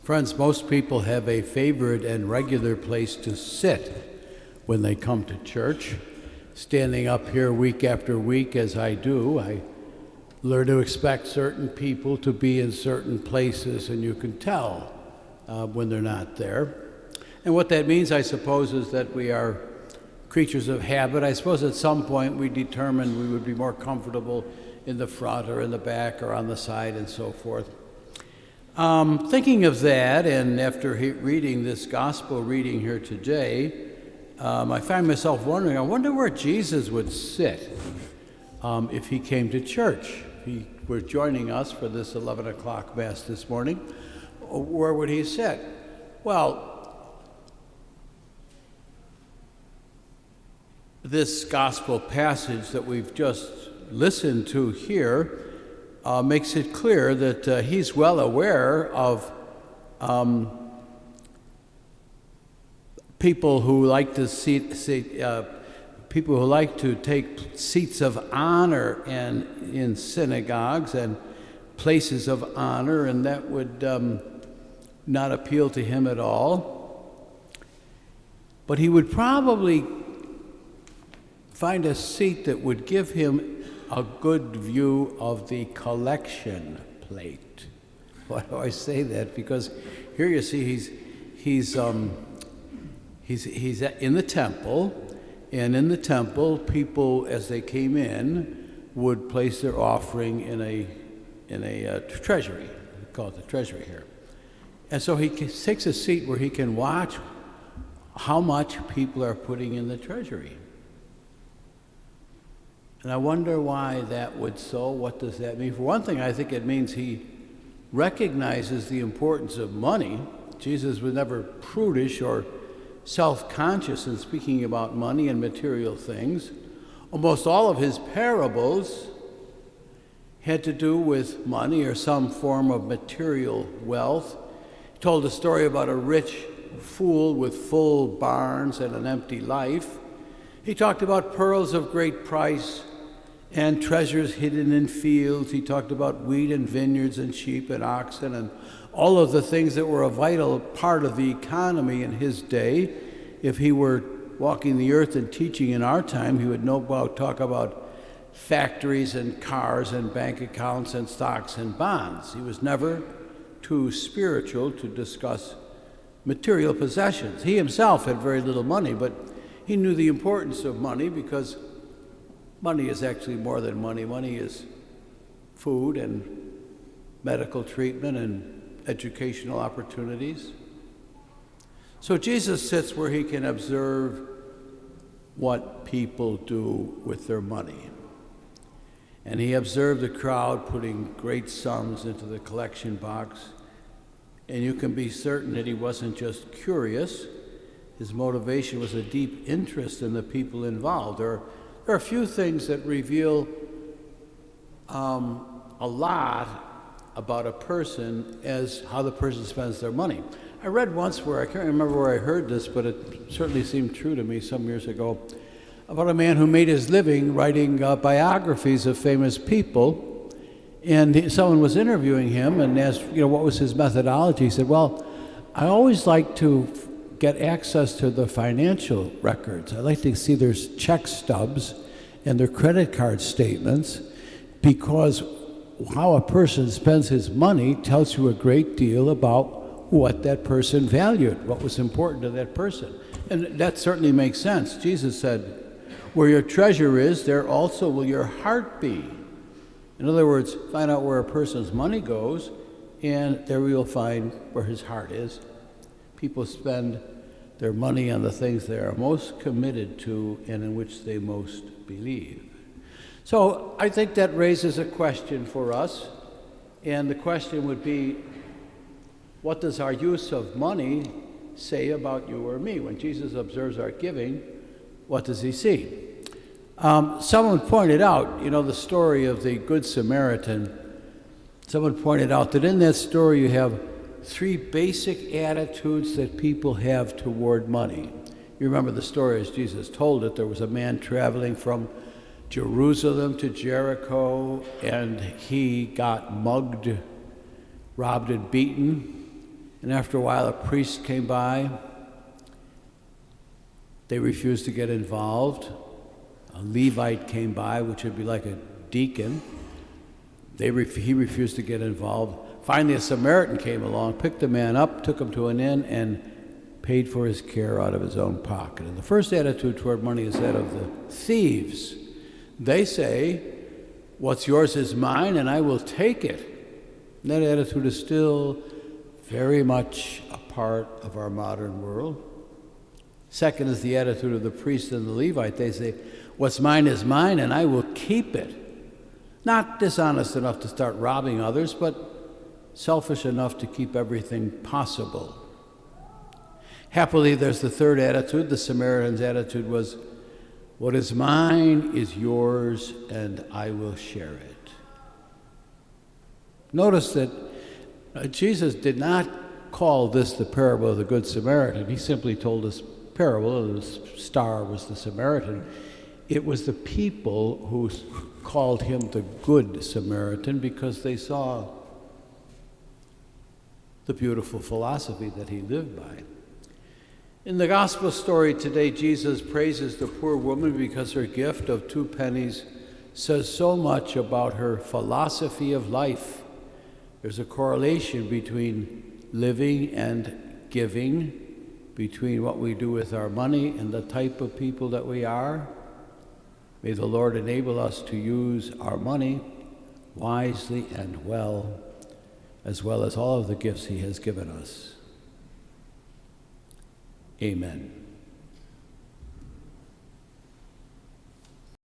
Friends, most people have a favorite and regular place to sit when they come to church. Standing up here week after week as I do, I learn to expect certain people to be in certain places, and you can tell when they're not there. And what that means, I suppose, is that we are creatures of habit. I suppose at some point we determined we would be more comfortable in the front or in the back or on the side and so forth. Thinking of that, and after reading this gospel reading here today, I find myself wondering, I wonder where Jesus would sit if he came to church. If he were joining us for this 11 o'clock Mass this morning, where would he sit? Well, this gospel passage that we've just listened to here makes it clear that he's well aware of people who like to take seats of honor in synagogues and places of honor, and that would not appeal to him at all. But he would probably find a seat that would give him a good view of the collection plate. Why do I say that? Because here you see he's in the temple, and in the temple, people as they came in would place their offering in a treasury. We call it the treasury here. And so he takes a seat where he can watch how much people are putting in the treasury. And I wonder why that would so. What does that mean? For one thing, I think it means he recognizes the importance of money. Jesus was never prudish or self-conscious in speaking about money and material things. Almost all of his parables had to do with money or some form of material wealth. He told a story about a rich fool with full barns and an empty life. He talked about pearls of great price and treasures hidden in fields. He talked about wheat and vineyards and sheep and oxen and all of the things that were a vital part of the economy in his day. If he were walking the earth and teaching in our time, he would talk about factories and cars and bank accounts and stocks and bonds. He was never too spiritual to discuss material possessions. He himself had very little money, but he knew the importance of money because money is actually more than money. Money is food and medical treatment and educational opportunities. So Jesus sits where he can observe what people do with their money. And he observed the crowd putting great sums into the collection box. And you can be certain that he wasn't just curious. His motivation was a deep interest in the people involved. There are a few things that reveal a lot about a person as how the person spends their money. I read once where, I can't remember where I heard this, but it certainly seemed true to me some years ago, about a man who made his living writing biographies of famous people. And someone was interviewing him and asked, what was his methodology? He said, well, I always like to get access to the financial records. I like to see their check stubs and their credit card statements, because how a person spends his money tells you a great deal about what that person valued, what was important to that person. And that certainly makes sense. Jesus said, where your treasure is, there also will your heart be. In other words, find out where a person's money goes, and there you'll find where his heart is. People spend their money on the things they are most committed to and in which they most believe. So I think that raises a question for us, and the question would be, what does our use of money say about you or me? When Jesus observes our giving, what does he see? Someone pointed out, the story of the Good Samaritan. Someone pointed out that in that story you have three basic attitudes that people have toward money. You remember the story as Jesus told it. There was a man traveling from Jerusalem to Jericho, and he got mugged, robbed, and beaten. And after a while, a priest came by. They refused to get involved. A Levite came by, which would be like a deacon. He refused to get involved. Finally, a Samaritan came along, picked the man up, took him to an inn, and paid for his care out of his own pocket. And the first attitude toward money is that of the thieves. They say, what's yours is mine, and I will take it. And that attitude is still very much a part of our modern world. Second is the attitude of the priest and the Levite. They say, what's mine is mine, and I will keep it. Not dishonest enough to start robbing others, but selfish enough to keep everything possible. Happily, there's the third attitude. The Samaritan's attitude was, what is mine is yours, and I will share it. Notice that Jesus did not call this the parable of the Good Samaritan. He simply told this parable, and the star was the Samaritan. It was the people who called him the Good Samaritan because they saw the beautiful philosophy that he lived by. In the gospel story today, Jesus praises the poor woman because her gift of 2 pennies says so much about her philosophy of life. There's a correlation between living and giving, between what we do with our money and the type of people that we are. May the Lord enable us to use our money wisely and well as all of the gifts he has given us. Amen.